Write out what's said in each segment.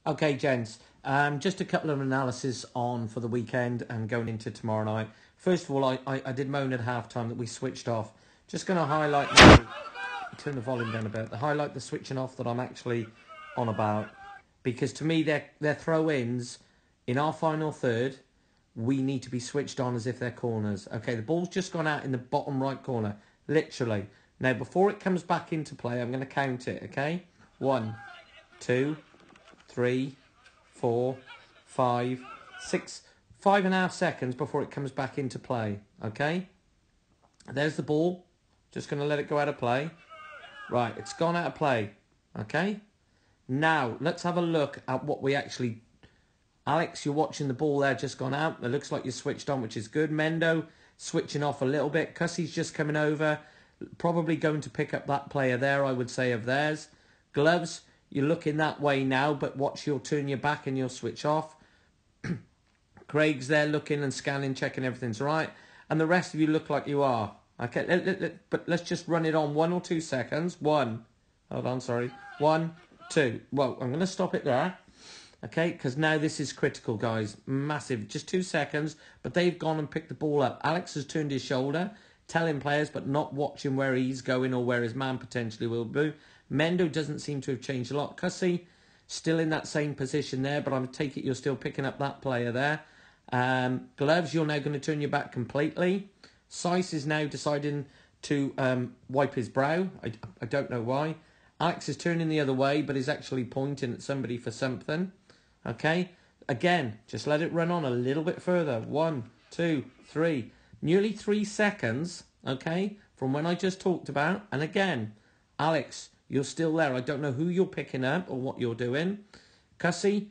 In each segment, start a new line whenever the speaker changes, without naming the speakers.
Okay, gents, just a couple of analysis on for the weekend and going into tomorrow night. First of all, I did moan at halftime that we switched off. Just going to highlight, turn the volume down a bit, highlight the switching off that I'm actually on about. Because to me, they're throw-ins in our final third. We need to be switched on as if they're corners. Okay, the ball's just gone out in the bottom right corner, literally. Now, before it comes back into play, I'm going to count it, okay? 1, 2, 3, 4, 5, 6, 5.5 seconds before it comes back into play. Okay? There's the ball. Just going to let it go out of play. Right, it's gone out of play. Okay? Now, let's have a look at what we actually... Alex, you're watching the ball there, just gone out. It looks like you're switched on, which is good. Mendo, switching off a little bit. Cussie's just coming over. Probably going to pick up that player there, I would say, of theirs. Gloves... You're looking that way now, but watch, you'll turn your back and you'll switch off. Craig's there looking and scanning, checking everything's right. And the rest of you look like you are. Okay, but let's just run it on 1 or 2 seconds. 1. Hold on, sorry. 1, 2. Well, I'm going to stop it there. Okay, because now this is critical, guys. Massive. Just 2 seconds, but they've gone and picked the ball up. Alex has turned his shoulder, telling players, but not watching where he's going or where his man potentially will be. Mendo doesn't seem to have changed a lot. Cussie, still in that same position there, but I take it you're still picking up that player there. Gloves, you're now going to turn your back completely. Sice is now deciding to wipe his brow. I don't know why. Alex is turning the other way, but is actually pointing at somebody for something. Okay? Again, just let it run on a little bit further. 1, 2, 3. Nearly 3 seconds, okay, from when I just talked about. And again, Alex... You're still there. I don't know who you're picking up or what you're doing. Cussie,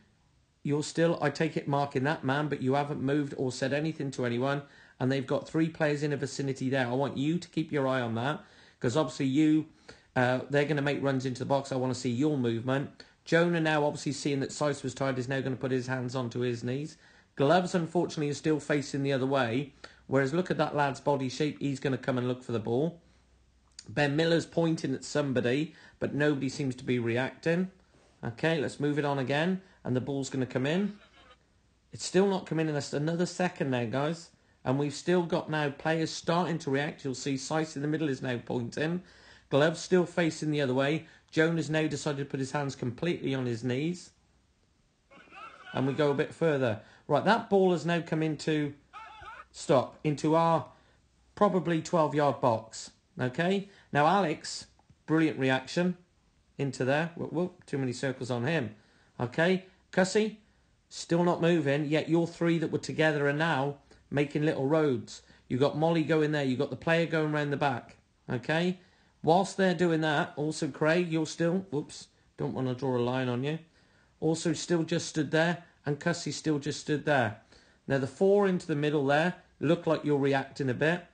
you're still, I take it, marking that man, but you haven't moved or said anything to anyone. And they've got 3 players in the vicinity there. I want you to keep your eye on that. Because obviously they're going to make runs into the box. I want to see your movement. Jonah now, obviously seeing that Sice was tired, is now going to put his hands onto his knees. Gloves, unfortunately, is still facing the other way. Whereas look at that lad's body shape. He's going to come and look for the ball. Ben Miller's pointing at somebody, but nobody seems to be reacting. Okay, let's move it on again. And the ball's going to come in. It's still not coming in. That's another second there, guys. And we've still got now players starting to react. You'll see Sice in the middle is now pointing. Gloves still facing the other way. Jonah's now decided to put his hands completely on his knees. And we go a bit further. Right, that ball has now come into... Stop. Into our probably 12-yard box. Okay, now Alex, brilliant reaction into there. Whoa, too many circles on him. Okay, Cussie, still not moving, yet your 3 that were together are now making little roads. You got Molly going there, you got the player going round the back. Okay, whilst they're doing that, also Craig, you're still, whoops, don't want to draw a line on you. Also still just stood there, and Cussie still just stood there. Now the 4 into the middle there, look like you're reacting a bit.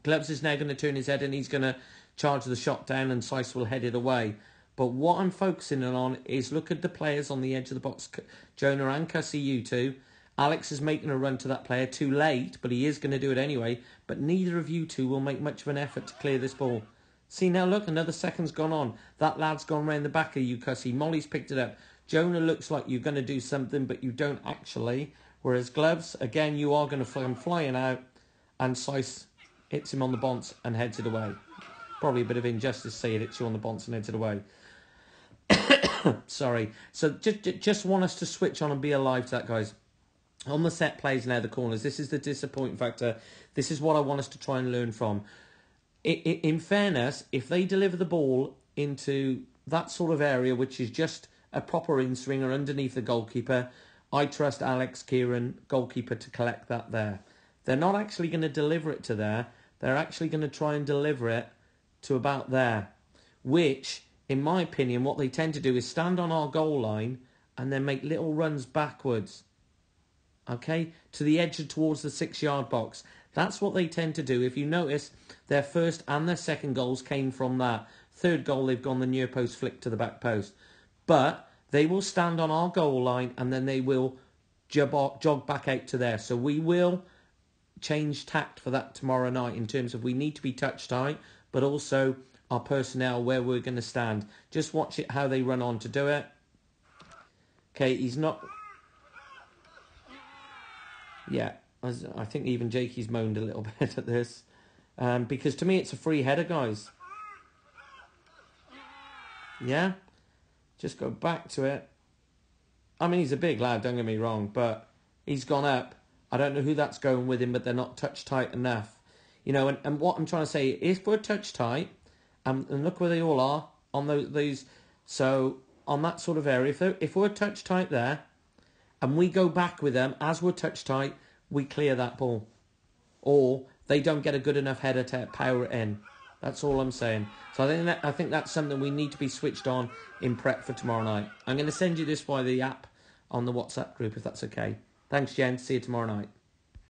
Gloves is now going to turn his head and he's going to charge the shot down and Sice will head it away. But what I'm focusing on is look at the players on the edge of the box. Jonah and Cussie, you two. Alex is making a run to that player too late, but he is going to do it anyway. But neither of you two will make much of an effort to clear this ball. See now, look, another second's gone on. That lad's gone round the back of you, Cussie. Molly's picked it up. Jonah looks like you're going to do something, but you don't actually. Whereas Gloves, again, you are going to come flying out and Sice... hits him on the bonce and heads it away. Probably a bit of injustice to say it hits you on the bonce and heads it away. Sorry. So just want us to switch on and be alive to that, guys. On the set plays now, the corners, this is the disappointing factor. This is what I want us to try and learn from. In fairness, if they deliver the ball into that sort of area, which is just a proper in-swinger underneath the goalkeeper, I trust Alex, Kieran, goalkeeper, to collect that there. They're not actually going to deliver it to there. They're actually going to try and deliver it to about there. Which, in my opinion, what they tend to do is stand on our goal line and then make little runs backwards. Okay? To the edge towards the 6-yard box. That's what they tend to do. If you notice, their first and their second goals came from that. Third goal, they've gone the near post flick to the back post. But they will stand on our goal line and then they will jog back out to there. So we will... change tact for that tomorrow night in terms of we need to be touch tight, but also our personnel where we're going to stand. Just watch it how they run on to do it. Okay, he's not... Yeah, I think even Jakey's moaned a little bit at this. Because to me, it's a free header, guys. Yeah? Just go back to it. I mean, he's a big lad, don't get me wrong, but he's gone up. I don't know who that's going with him, but they're not touch tight enough. You know, and what I'm trying to say, if we're touch tight, and look where they all are, on those, so on that sort of area, if we're touch tight there, and we go back with them, as we're touch tight, we clear that ball. Or they don't get a good enough header to power it in. That's all I'm saying. So I think that's something we need to be switched on in prep for tomorrow night. I'm going to send you this via the app on the WhatsApp group, if that's okay. Thanks, Jen. See you tomorrow night.